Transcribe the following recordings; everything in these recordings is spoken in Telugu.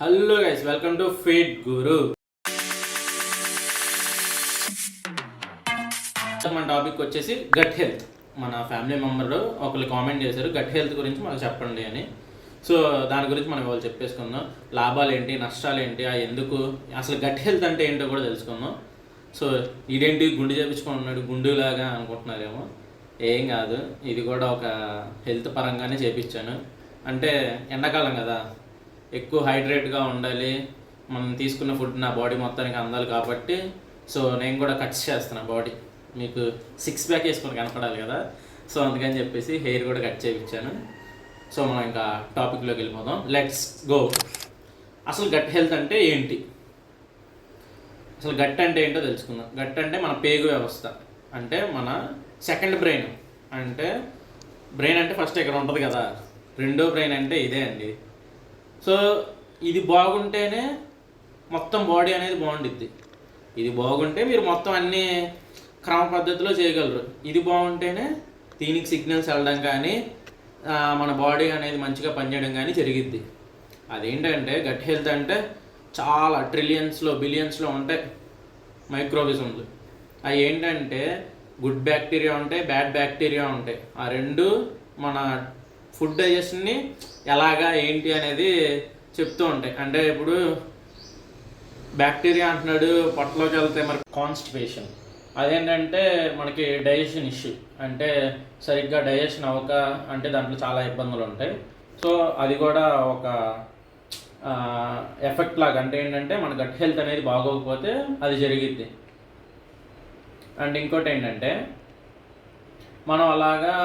Hello guys, welcome to feed guru. మన టాపిక్ వచ్చేసి గట్ హెల్త్. మన ఫ్యామిలీ మెంబర్ ఒకళ్ళు కామెంట్ చేశారు గట్ హెల్త్ గురించి మాకు చెప్పండి అని. సో దాని గురించి మనం వాళ్ళు చెప్పేసుకుందాం. లాభాలు ఏంటి, నష్టాలు ఏంటి, ఎందుకు అసలు గట్ హెల్త్ అంటే ఏంటో కూడా తెలుసుకుందాం. సో ఇదేంటి గుండు చేపించుకొని ఉన్నాడు గుండులాగా అనుకుంటున్నారేమో. ఏం కాదు, ఇది కూడా ఒక హెల్త్ పరంగానే చేపించాను. అంటే ఎండాకాలం కదా, ఎక్కువ హైడ్రేట్గా ఉండాలి, మనం తీసుకున్న ఫుడ్ నా బాడీ మొత్తానికి అందాలి కాబట్టి సో నేను కూడా కట్స్ చేస్తున్నాను బాడీ. మీకు 6 ప్యాక్ వేసుకొని కనపడాలి కదా, సో అందుకని చెప్పేసి హెయిర్ కూడా కట్ చేయించాను. సో మనం ఇంకా టాపిక్లోకి వెళ్ళిపోదాం. Let's go. అసలు గట్ హెల్త్ అంటే ఏంటి, అసలు గట్ అంటే ఏంటో తెలుసుకుందాం. గట్ అంటే మన పేగు వ్యవస్థ, అంటే మన సెకండ్ బ్రెయిన్. అంటే బ్రెయిన్ అంటే ఫస్ట్ ఇక్కడ ఉంటుంది కదా, రెండో బ్రెయిన్ అంటే ఇదే అండి. సో ఇది బాగుంటేనే మొత్తం బాడీ అనేది బాగుండిద్ది. ఇది బాగుంటే మీరు మొత్తం అన్నీ క్రమ పద్ధతిలో చేయగలరు. ఇది బాగుంటేనే దీనికి సిగ్నల్స్ వెళ్ళడం కానీ మన బాడీ అనేది మంచిగా పనిచేయడం కానీ జరిగిద్ది. అదేంటంటే గట్ హెల్త్ అంటే చాలా ట్రిలియన్స్లో బిలియన్స్లో ఉంటాయి మైక్రోబిజమ్లు. అవి ఏంటంటే గుడ్ బ్యాక్టీరియా ఉంటాయి, బ్యాడ్ బ్యాక్టీరియా ఉంటాయి. ఆ రెండు మన ఫుడ్ డైజెషన్ని ఎలాగా ఏంటి అనేది చెప్తూ ఉంటాయి. అంటే ఇప్పుడు బ్యాక్టీరియా అంటున్నాడు, పొట్టలోకి వెళ్తే మరి కాన్స్టిపేషన్, అదేంటంటే మనకి డైజెషన్ ఇష్యూ, అంటే సరిగ్గా డైజెషన్ అవ్వక, అంటే దాంట్లో చాలా ఇబ్బందులు ఉంటాయి. సో అది కూడా ఒక ఎఫెక్ట్ లాగా. అంటే ఏంటంటే మన గట్ హెల్త్ అనేది బాగోకపోతే అది జరిగిద్ది. అండ్ ఇంకోటి ఏంటంటే మనం అలాగా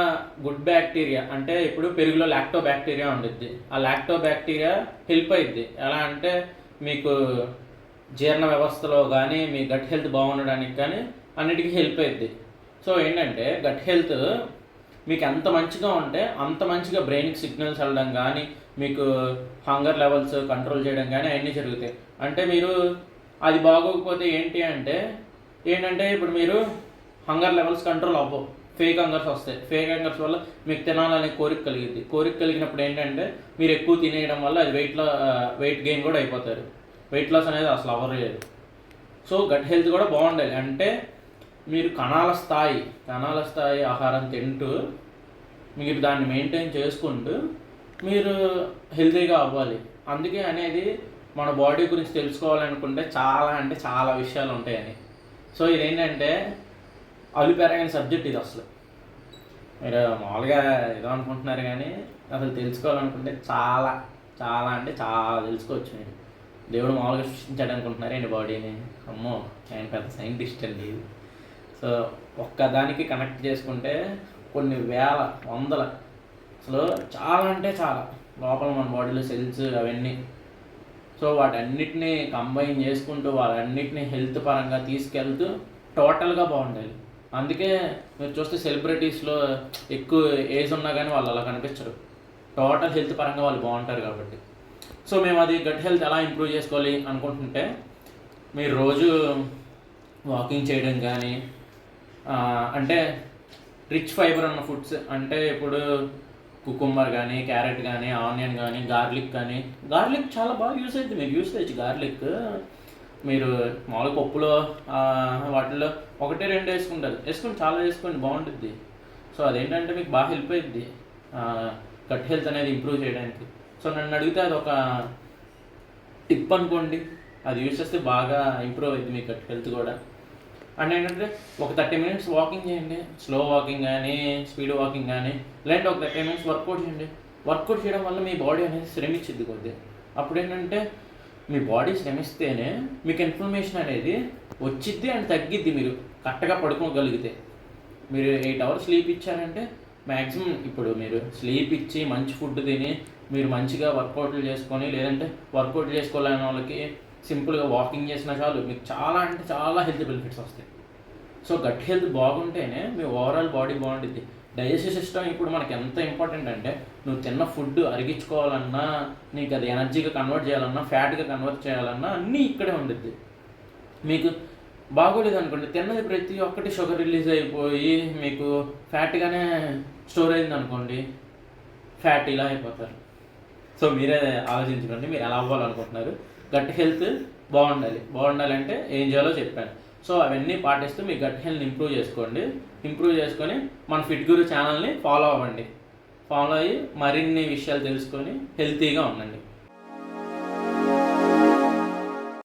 గుడ్ బ్యాక్టీరియా, అంటే ఇప్పుడు పెరుగులో లాక్టో బ్యాక్టీరియా ఉంటుంది. ఆ లాక్టో బ్యాక్టీరియా హెల్ప్ అయ్యిద్ది. ఎలా అంటే మీకు జీర్ణ వ్యవస్థలో కానీ మీ గట్ హెల్త్ బాగుండడానికి కానీ అన్నిటికీ హెల్ప్ అయ్యిద్ది. సో ఏంటంటే గట్ హెల్త్ మీకు ఎంత మంచిగా ఉంటే అంత మంచిగా బ్రెయిన్కి సిగ్నల్స్ వెళ్ళడం కానీ, మీకు హంగర్ లెవెల్స్ కంట్రోల్ చేయడం కానీ అవన్నీ జరుగుతాయి. అంటే మీరు అది బాగోకపోతే ఏంటంటే ఇప్పుడు మీరు హంగర్ లెవెల్స్ కంట్రోల్ అవ్వవు, ఫేక్ హంగర్స్ వస్తాయి. ఫేక్ హంగర్స్ వల్ల మీకు తినాలనే కోరిక కలిగిద్ది. కోరిక కలిగినప్పుడు ఏంటంటే మీరు ఎక్కువ తినేయడం వల్ల అది వెయిట్ గెయిన్ కూడా అయిపోతారు. వెయిట్ లాస్ అనేది అసలు అవ్వలేదు. సో గట్ హెల్త్ కూడా బాగుండాలి. అంటే మీరు కణాల స్థాయి ఆహారం తింటూ మీరు దాన్ని మెయింటైన్ చేసుకుంటూ మీరు హెల్తీగా అవ్వాలి. అందుకే అనేది మన బాడీ గురించి తెలుసుకోవాలనుకుంటే చాలా అంటే చాలా విషయాలు ఉంటాయని. సో ఇదేంటంటే అలుపెరగని సబ్జెక్ట్ ఇది. అసలు మీరు మామూలుగా ఏదో అనుకుంటున్నారు కానీ అసలు తెలుసుకోవాలనుకుంటే చాలా చాలా అంటే చాలా తెలుసుకోవచ్చు. మీరు దేవుడు మామూలుగా సృష్టించాడు అనుకుంటున్నారండి బాడీని. అమ్మో, నేను పెద్ద సైంటిస్ట్ అండి. సో ఒక్కదానికి కనెక్ట్ చేసుకుంటే కొన్ని వేల వందల, అసలు చాలా అంటే చాలా లోపల మన బాడీలో సెల్స్ అవన్నీ. సో వాటన్నిటిని కంబైన్ చేసుకుంటూ వాళ్ళన్నిటిని హెల్త్ పరంగా తీసుకెళ్తూ టోటల్గా బాగుండాలి. అందుకే మీరు చూస్తే సెలబ్రిటీస్లో ఎక్కువ ఏజ్ ఉన్నా కానీ వాళ్ళు అలా కనిపించరు. టోటల్ హెల్త్ పరంగా వాళ్ళు బాగుంటారు కాబట్టి. సో మేము అది గట్ హెల్త్ ఎలా ఇంప్రూవ్ చేసుకోవాలి అనుకుంటుంటే మీరు రోజు వాకింగ్ చేయడం కానీ, అంటే రిచ్ ఫైబర్ ఉన్న ఫుడ్స్, అంటే ఇప్పుడు కుకుంబర్ కానీ, క్యారెట్ కానీ, ఆనియన్ కానీ, గార్లిక్ చాలా బాగా యూస్ అవుతుంది. మీరు యూస్ చేయొచ్చు గార్లిక్. మీరు మామూలు పప్పులో వాటిల్లో 1-2 వేసుకుని చాలా వేసుకోండి, బాగుంటుంది. సో అదేంటంటే మీకు బాగా హెల్ప్ అవుతుంది గట్ హెల్త్ అనేది ఇంప్రూవ్ చేయడానికి. సో నన్ను అడిగితే అది ఒక టిప్ అనుకోండి, అది యూస్ చేస్తే బాగా ఇంప్రూవ్ అవుతుంది మీ గట్ హెల్త్ కూడా. అండ్ ఏంటంటే ఒక 30 మినిట్స్ వాకింగ్ చేయండి, స్లో వాకింగ్ కానీ స్పీడ్ వాకింగ్ కానీ, లేదంటే ఒక 30 మినిట్స్ వర్కౌట్ చేయండి. వర్కౌట్ చేయడం వల్ల మీ బాడీ అనేది శ్రమించిద్ది కొద్దిగా. అప్పుడు ఏంటంటే మీ బాడీ శ్రమిస్తేనే మీకు ఇన్ఫర్మేషన్ అనేది వచ్చిద్ది అండ్ తగ్గిద్ది. మీరు కరెక్ట్గా పడుకోగలిగితే, మీరు 8 అవర్స్ స్లీప్ ఇచ్చారంటే మ్యాక్సిమం, ఇప్పుడు మీరు స్లీప్ ఇచ్చి మంచి ఫుడ్ తిని మీరు మంచిగా వర్కౌట్లు చేసుకొని, లేదంటే వర్కౌట్ చేసుకోలేని వాళ్ళకి సింపుల్గా వాకింగ్ చేసినా చాలు, మీకు చాలా అంటే చాలా హెల్త్ బెనిఫిట్స్ వస్తాయి. సో గట్ హెల్త్ బాగుంటేనే మీ ఓవరాల్ బాడీ బాగుంటుంది. డైజెస్టివ్ సిస్టమ్ ఇప్పుడు మనకి ఎంత ఇంపార్టెంట్ అంటే, నువ్వు తిన్న ఫుడ్ అరిగించుకోవాలన్నా, నీకు అది ఎనర్జీగా కన్వర్ట్ చేయాలన్నా, ఫ్యాట్గా కన్వర్ట్ చేయాలన్నా అన్నీ ఇక్కడే ఉంటుంది. మీకు బాగోలేదు అనుకోండి, తిన్నది ప్రతి ఒక్కటి షుగర్ రిలీజ్ అయిపోయి మీకు ఫ్యాట్గానే స్టోర్ అయింది అనుకోండి, ఫ్యాట్ ఇలా అయిపోతారు. సో మీరే ఆలోచించుకోండి మీరు ఎలా అవ్వాలనుకుంటున్నారు. గట్ హెల్త్ బాగుండాలంటే ఏం చేయాలో చెప్పాను. సో అవన్నీ పాటిస్తూ మీ గట్ హెల్త్ని ఇంప్రూవ్ చేసుకొని మన ఫిట్ గురు ఛానల్ని ఫాలో అవ్వండి. ఫాలో అయ్యి మరిన్ని విషయాలు తెలుసుకొని హెల్తీగా ఉండండి.